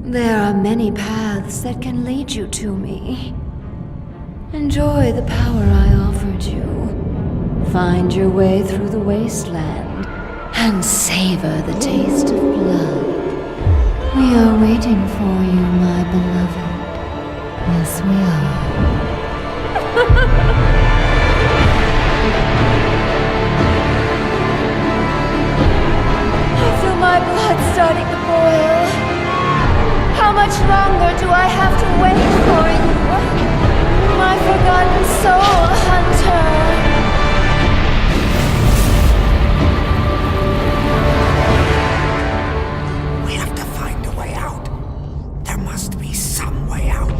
There are many paths that can lead you to me. Enjoy the power I offered you. Find your way through the wasteland and savor the taste of blood. We are waiting for you, my beloved. Yes, we are. I feel my blood starting to boil. How much longer do I have to wait for you, my forgotten soul hunter? We have to find a way out. There must be some way out.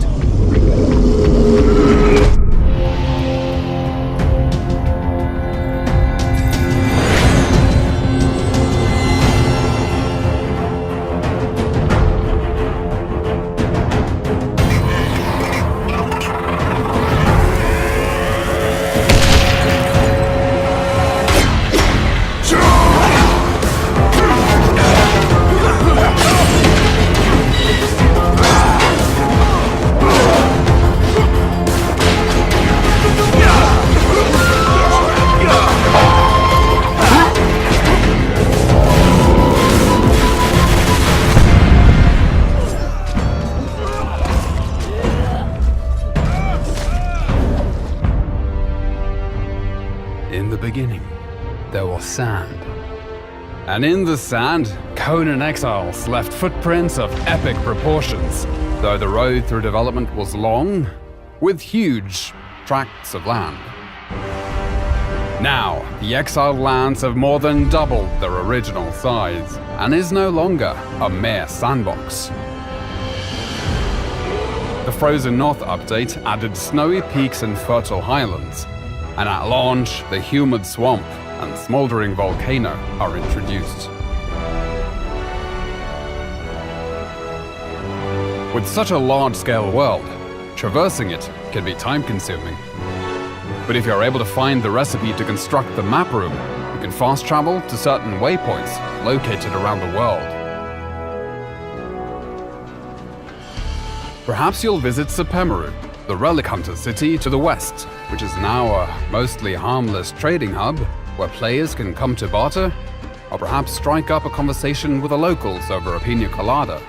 Sand. And in the sand, Conan Exiles left footprints of epic proportions, though the road through development was long, with huge tracts of land. Now, the exiled lands have more than doubled their original size, and is no longer a mere sandbox. The Frozen North update added snowy peaks and fertile highlands, and at launch, the humid swamp and smoldering volcano are introduced. With such a large-scale world, traversing it can be time-consuming. But if you're able to find the recipe to construct the map room, you can fast travel to certain waypoints located around the world. Perhaps you'll visit Sepemiru, the Relic Hunter city to the west, which is now a mostly harmless trading hub where players can come to barter, or perhaps strike up a conversation with the locals over a pina colada.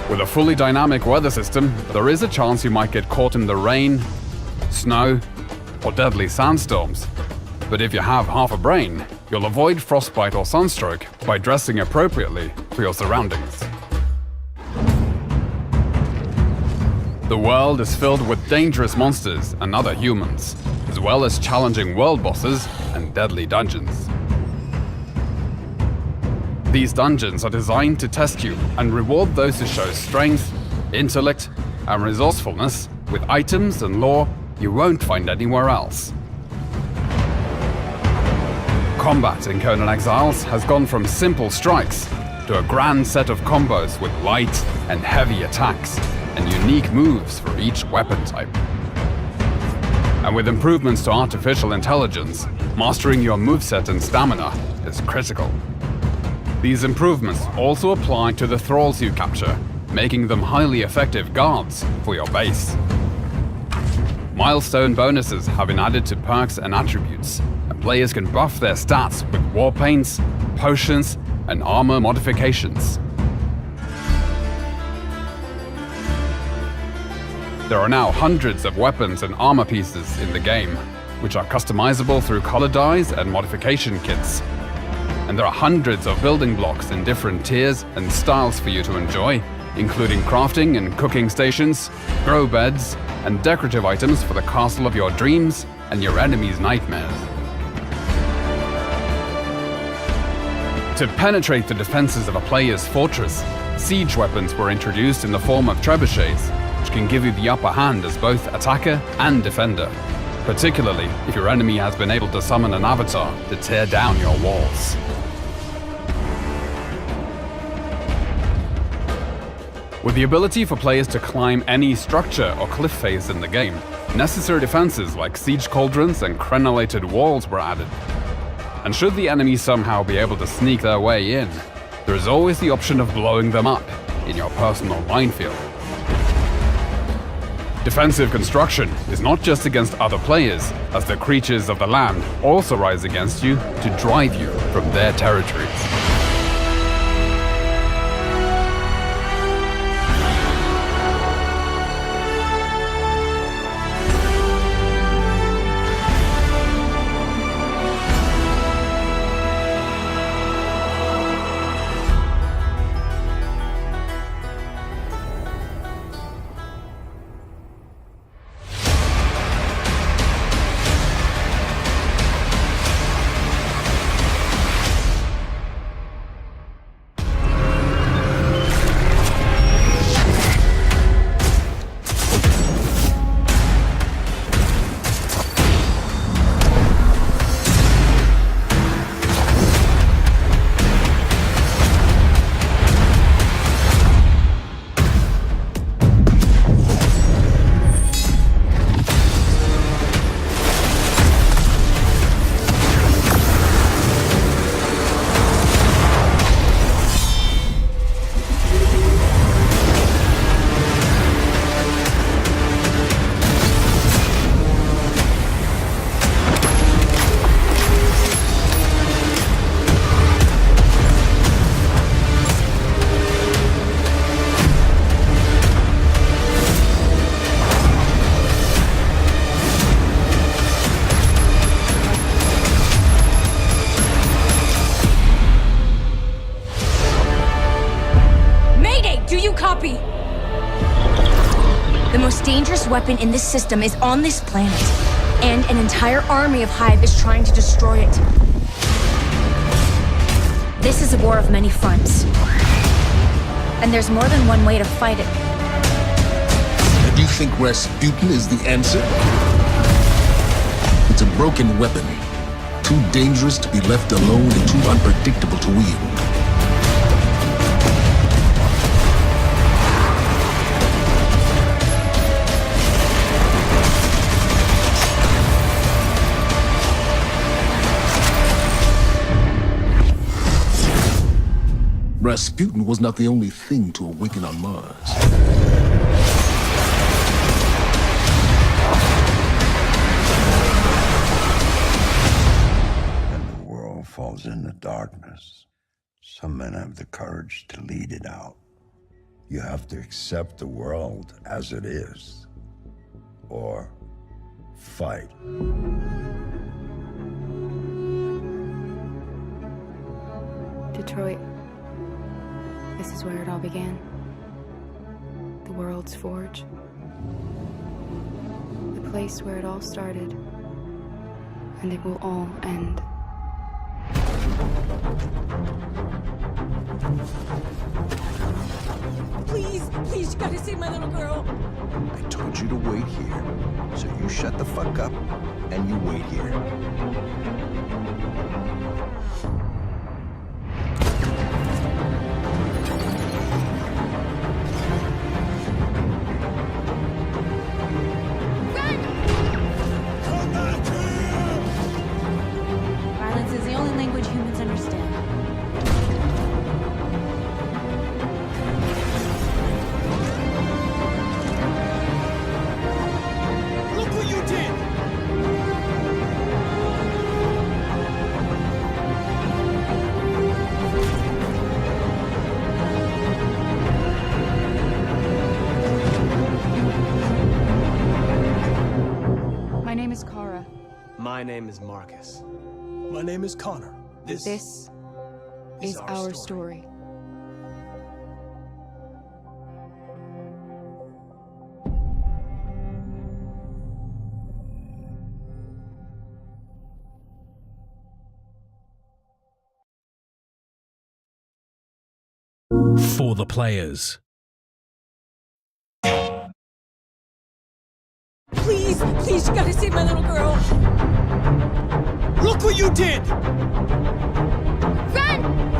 With a fully dynamic weather system, there is a chance you might get caught in the rain, snow, or deadly sandstorms. But if you have half a brain, you'll avoid frostbite or sunstroke by dressing appropriately for your surroundings. The world is filled with dangerous monsters and other humans, as well as challenging world bosses and deadly dungeons. These dungeons are designed to test you and reward those who show strength, intellect, and resourcefulness with items and lore you won't find anywhere else. Combat in Conan Exiles has gone from simple strikes to a grand set of combos with light and heavy attacks and unique moves for each weapon type. And with improvements to artificial intelligence, mastering your moveset and stamina is critical. These improvements also apply to the thralls you capture, making them highly effective guards for your base. Milestone bonuses have been added to perks and attributes, and players can buff their stats with war paints, potions, and armor modifications. There are now hundreds of weapons and armor pieces in the game, which are customizable through color dyes and modification kits. And there are hundreds of building blocks in different tiers and styles for you to enjoy, including crafting and cooking stations, grow beds, and decorative items for the castle of your dreams and your enemy's nightmares. To penetrate the defenses of a player's fortress, siege weapons were introduced in the form of trebuchets, which can give you the upper hand as both attacker and defender, particularly if your enemy has been able to summon an avatar to tear down your walls. With the ability for players to climb any structure or cliff face in the game, necessary defenses like siege cauldrons and crenellated walls were added. And should the enemy somehow be able to sneak their way in, there is always the option of blowing them up, in your personal minefield. Defensive construction is not just against other players, as the creatures of the land also rise against you to drive you from their territories. The most dangerous weapon in this system is on this planet, and an entire army of Hive is trying to destroy it. This is a war of many fronts, and there's more than one way to fight it. And you think Rasputin is the answer? It's a broken weapon, too dangerous to be left alone and too unpredictable to wield. Rasputin was not the only thing to awaken on Mars. When the world falls into darkness, some men have the courage to lead it out. You have to accept the world as it is, or fight. Detroit. This is where it all began. The world's forge. The place where it all started. And it will all end. Please, please, you gotta save my little girl. I told you to wait here. So you shut the fuck up and you wait here. Violence is the only language humans understand. Look what you did! My name is Kara. My name is Marcus. My name is Connor. This is our story. For the players. Please, please, you gotta save my little girl. Look what you did!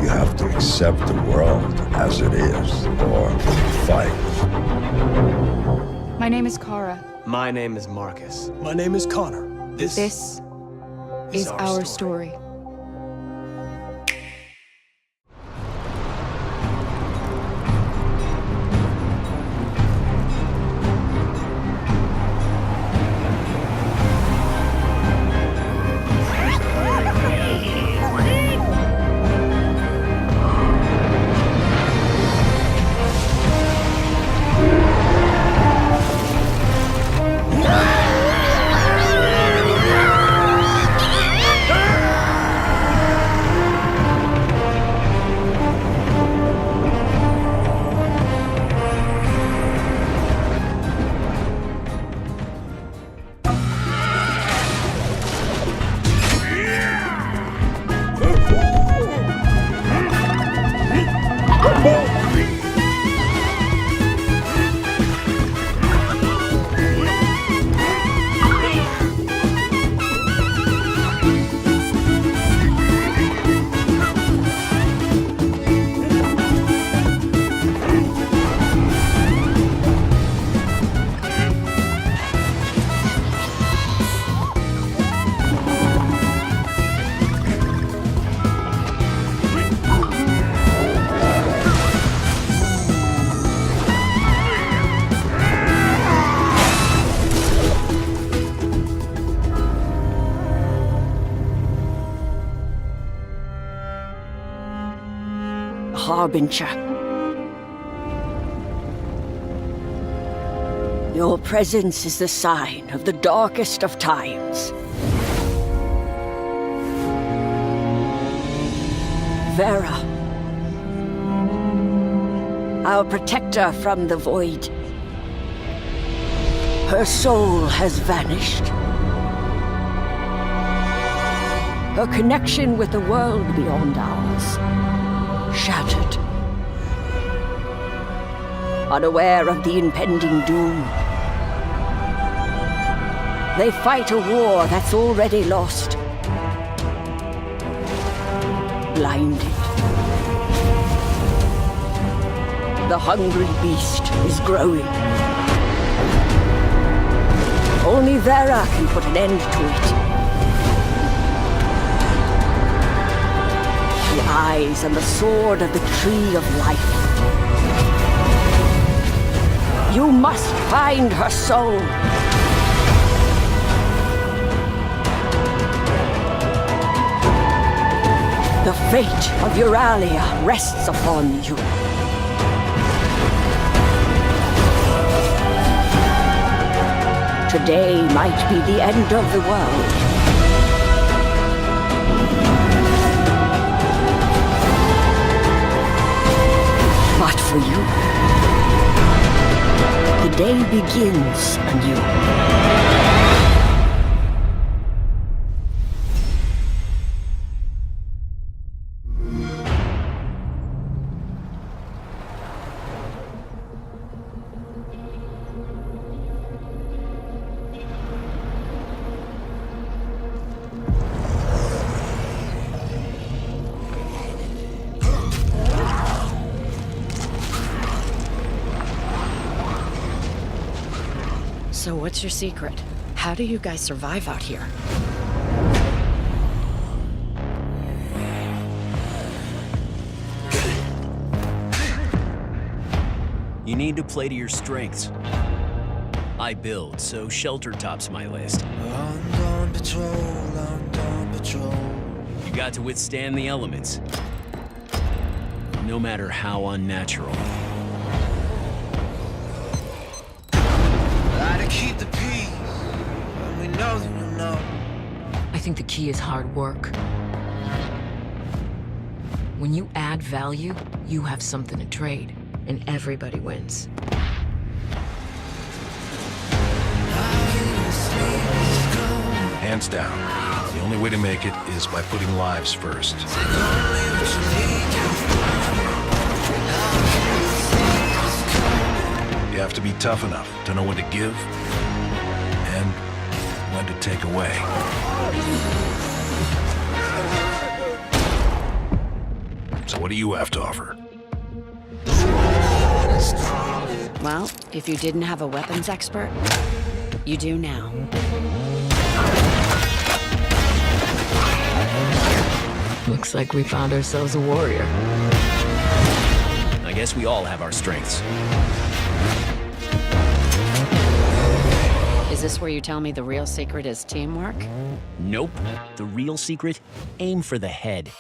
You have to accept the world as it is, or fight. My name is Kara. My name is Marcus. My name is Connor. This is our story. Harbinger. Your presence is the sign of the darkest of times. Vera, our protector from the void. Her soul has vanished. Her connection with the world beyond ours shattered. Unaware of the impending doom, they fight a war that's already lost. Blinded. The hungry beast is growing. Only Vera can put an end to it. The eyes and the sword of the Tree of Life. You must find her soul. The fate of Euralia rests upon you. Today might be the end of the world. But for you, the day begins anew. So what's your secret? How do you guys survive out here? You need to play to your strengths. I build, so shelter tops my list. On patrol. You got to withstand the elements, no matter how unnatural. Gotta keep the peace, and we know that we know. I think the key is hard work. When you add value, you have something to trade, and everybody wins. Hands down. The only way to make it is by putting lives first. You have to be tough enough to know when to give and when to take away. So what do you have to offer? Well, if you didn't have a weapons expert, you do now. Looks like we found ourselves a warrior. I guess we all have our strengths. Is this where you tell me the real secret is teamwork? Nope. The real secret? Aim for the head.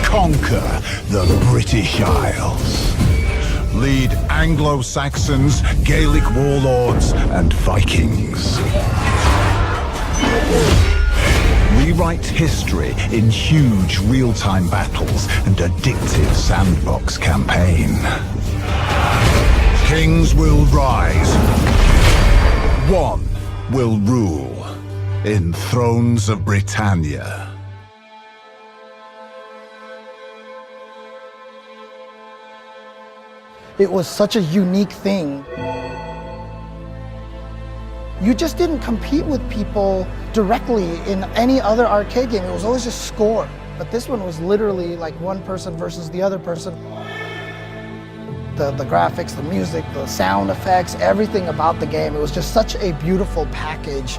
Conquer the British Isles. Lead Anglo-Saxons, Gaelic warlords, and Vikings. Rewrite history in huge real-time battles and addictive sandbox campaign. Kings will rise. One will rule. in Thrones of Britannia. It was such a unique thing. You just didn't compete with people directly in any other arcade game. It was always just score. But this one was literally like one person versus the other person. The graphics, the music, the sound effects, everything about the game, it was just such a beautiful package.